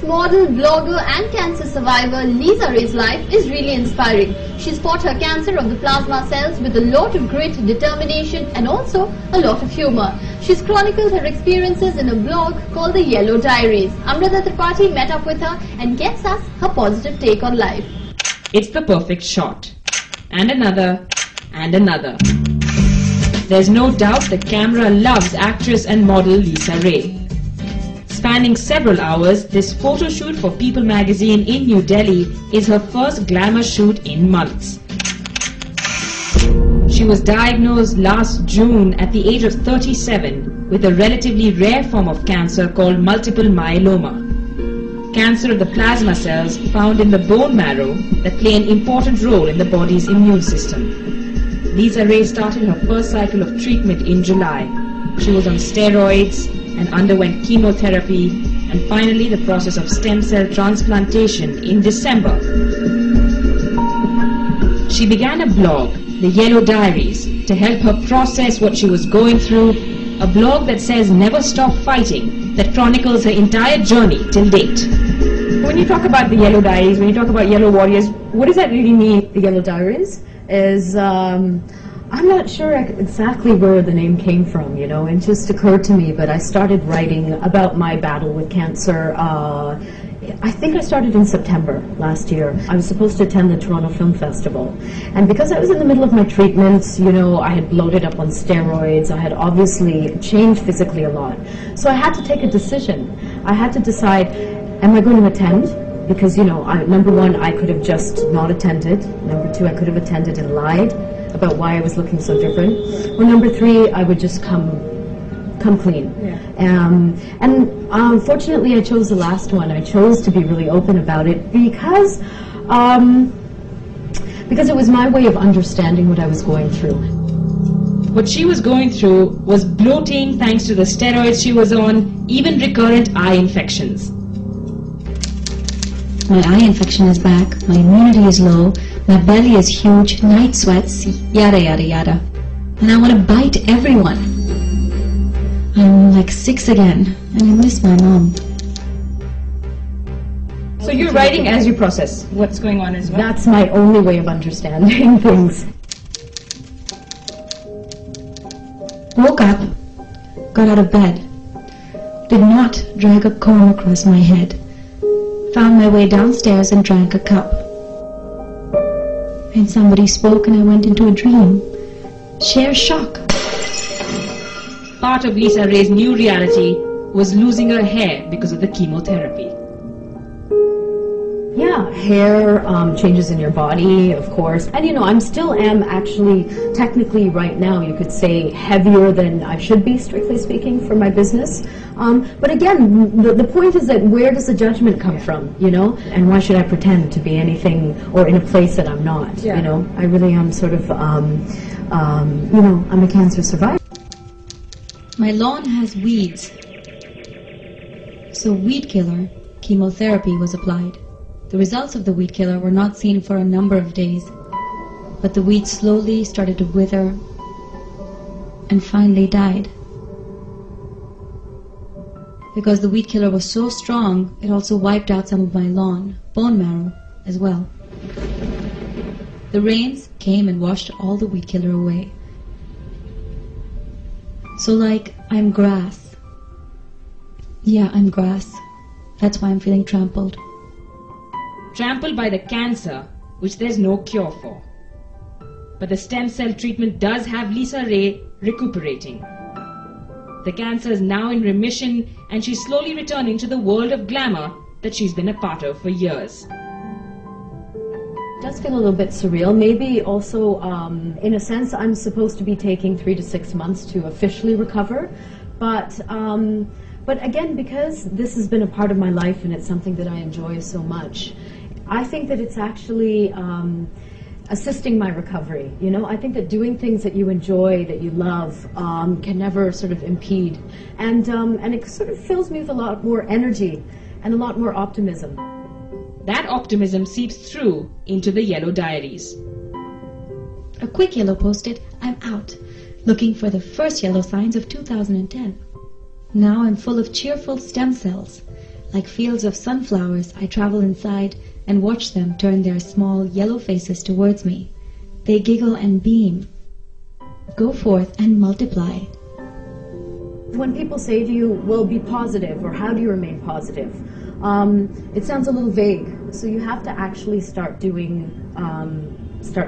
model, blogger and cancer survivor Lisa Ray's life is really inspiring. She's fought her cancer of the plasma cells with a lot of grit, determination and also a lot of humor. She's chronicled her experiences in a blog called the Yellow Diaries. Amritha Tripathi met up with her and gets us her positive take on life. It's the perfect shot. And another. And another. There's no doubt the camera loves actress and model Lisa Ray. Spanning several hours, this photo shoot for People magazine in New Delhi is her first glamour shoot in months. She was diagnosed last June at the age of 37 with a relatively rare form of cancer called multiple myeloma. Cancer of the plasma cells found in the bone marrow that play an important role in the body's immune system. Lisa Ray started her first cycle of treatment in July. She was on steroids and underwent chemotherapy and finally the process of stem cell transplantation in December. She began a blog, the Yellow Diaries, to help her process what she was going through, a blog that says never stop fighting, that chronicles her entire journey till date. When you talk about the Yellow Diaries, when you talk about Yellow Warriors, what does that really mean? The Yellow Diaries is, I'm not sure exactly where the name came from, you know, it just occurred to me, but I started writing about my battle with cancer. I think I started in September last year. I was supposed to attend the Toronto Film Festival. And because I was in the middle of my treatments, you know, I had bloated up on steroids. I had obviously changed physically a lot. So I had to take a decision. I had to decide, am I going to attend? Because, you know, number one, I could have just not attended. Number two, I could have attended and lied about why I was looking so different. Or number three, I would just come clean. Yeah. And fortunately, I chose the last one. I chose to be really open about it because it was my way of understanding what I was going through. What she was going through was bloating thanks to the steroids she was on, even recurrent eye infections. My eye infection is back, my immunity is low, my belly is huge, night sweats, yada yada yada. And I want to bite everyone. I'm like 6 again, and I miss my mom. So you're writing as you process what's going on as well? That's my only way of understanding things. Woke up, got out of bed, did not drag a comb across my head, found my way downstairs and drank a cup. And somebody spoke and I went into a dream. Sheer shock. Part of Lisa Ray's new reality was losing her hair because of the chemotherapy. Yeah, hair changes in your body, of course. And you know, I still am actually, technically right now, you could say heavier than I should be, strictly speaking, for my business. But again, the point is that where does the judgment come from, you know? And why should I pretend to be anything or in a place that I'm not, Yeah. you know? I really am sort of, you know, I'm a cancer survivor. My lawn has weeds. So weed killer chemotherapy was applied. The results of the weed killer were not seen for a number of days, but the weeds slowly started to wither and finally died. Because the weed killer was so strong, it also wiped out some of my lawn, bone marrow as well. The rains came and washed all the weed killer away. So like, I'm grass. Yeah, I'm grass. That's why I'm feeling trampled. Trampled by the cancer, which there's no cure for. But the stem cell treatment does have Lisa Ray recuperating. The cancer is now in remission and she's slowly returning to the world of glamour that she's been a part of for years. It does feel a little bit surreal. Maybe also, in a sense, I'm supposed to be taking 3 to 6 months to officially recover. But again, because this has been a part of my life and it's something that I enjoy so much, I think that it's actually assisting my recovery. You know, I think that doing things that you enjoy, that you love, can never sort of impede. And it sort of fills me with a lot more energy and a lot more optimism. That optimism seeps through into the Yellow Diaries. A quick yellow posted, I'm out, looking for the first yellow signs of 2010. Now I'm full of cheerful stem cells. Like fields of sunflowers, I travel inside and watch them turn their small yellow faces towards me. They giggle and beam. Go forth and multiply. When people say to you, well, be positive, or how do you remain positive? It sounds a little vague. So you have to actually start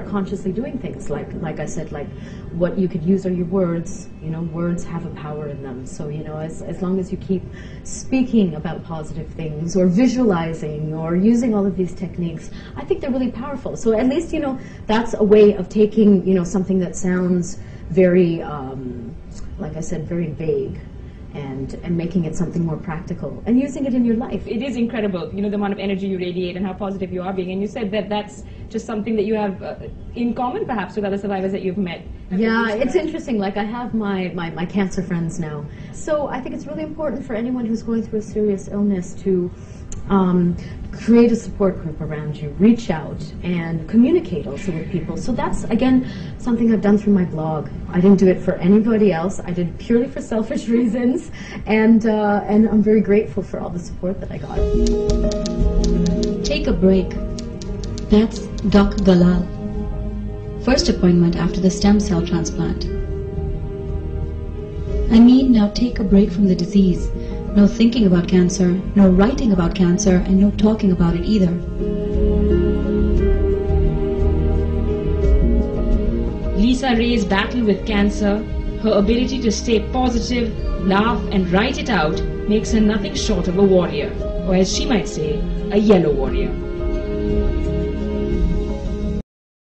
consciously doing things. Like I said, like what you could use are your words. Words have a power in them. So, as long as you keep speaking about positive things or visualizing or using all of these techniques, I think they're really powerful. So at least, that's a way of taking, something that sounds very, like I said, very vague, and making it something more practical and using it in your life. It is incredible, the amount of energy you radiate and how positive you are being. And you said that that's just something that you have in common, perhaps, with other survivors that you've met. Yeah, it's interesting. Like, I have my cancer friends now. So I think it's really important for anyone who's going through a serious illness to create a support group around you, reach out, and communicate also with people. So that's, again, something I've done through my blog. I didn't do it for anybody else. I did it purely for selfish reasons, and I'm very grateful for all the support that I got. Take a break. That's Doc Galal. First appointment after the stem cell transplant. Now take a break from the disease. No thinking about cancer, no writing about cancer, and no talking about it either. Lisa Ray's battle with cancer, her ability to stay positive, laugh and write it out makes her nothing short of a warrior, or as she might say, a yellow warrior.